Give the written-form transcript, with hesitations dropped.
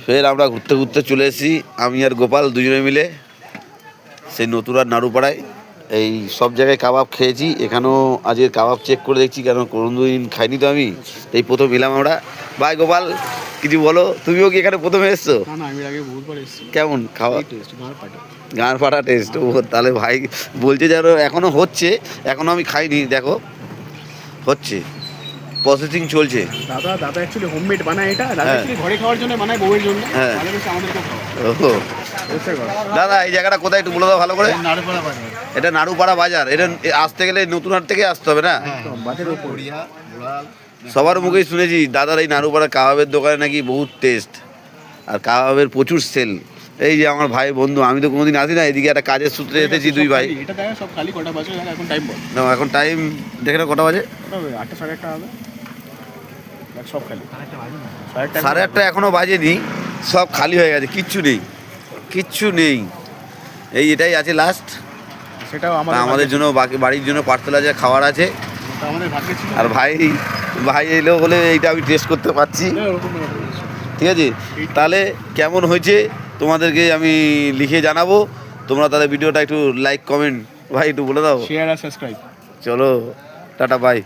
ফের আমরা ঘুরতে ঘুরতে চলে এসেছি আমি আর গোপাল দুজনে মিলে সেই নতুরার নাড়ুপাড়ায়। এই সব জায়গায় কাবাব খেয়েছি, এখানেও আজকে কাবাব চেক করে দেখছি, কেন কোনোদিন খাইনি তো আমি, এই প্রথম এলাম আমরা। ভাই গোপাল কিছু বলো, তুমিও কি এখানে প্রথমে এসছো? কেমন খাওয়া? গাঁর ফাটা টেস্ট। ও তাহলে ভাই বলছে যেন এখনও হচ্ছে, এখনও আমি খাইনি। দেখো হচ্ছে, প্রসেসিং চলছে। দাদা অ্যাকচুয়ালি হোমমেড বানায় এটা, দাদা অ্যাকচুয়ালি ঘরে খাওয়ার জন্য বানায়, বউয়ের জন্য। হ্যাঁ আমাদেরকে ও দাদা এই জায়গাটা কোথায় একটু বলে দাও ভালো করে। নাড়ুপাড়া বাজার। এটা নাড়ুপাড়া বাজার। এটা আসতে গেলে নতুন হাট থেকে আসতে হবে না? বাজারের উপর। সবার মুখেই শুনেছি দাদার এই নাড়ুপাড়া কাবাবের দোকানে নাকি বহুত টেস্ট আর কাবাবের প্রচুর সেল। এই যে আমার ভাই বন্ধু, আমি তো কোনোদিন আসি না, এদিকে একটা কাজের সূত্রে এসেছি দুই ভাই। এটা দেখা সব খালি, কটা বাজে এখন টাইম বল? না এখন টাইম দেখে না, কটা বাজে? 8টা 8:30 হবে, সব খালি। 8:30 এখনো বাজেনি, সব খালি হয়ে গেছে, কিচ্ছু নেই, কিচ্ছু নেই। এই এটাই আছে লাস্ট। সেটাও আমাদের জন্য, বাকি বাড়ির জন্য পার্সেল আছে, খাওয়ার আছে। আমাদের ভাগ্যে ছিল। আর ভাই এলো বলে এইটা আমি টেস্ট করতে পারছি। ঠিক আছে, তাহলে কেমন হয়েছে তোমাদেরকে আমি লিখে জানাবো। তোমরা তাহলে ভিডিওটা একটু লাইক কমেন্ট ভাই একটু বলে দাও, শেয়ার আর সাবস্ক্রাইব। চলো টাটা বাই।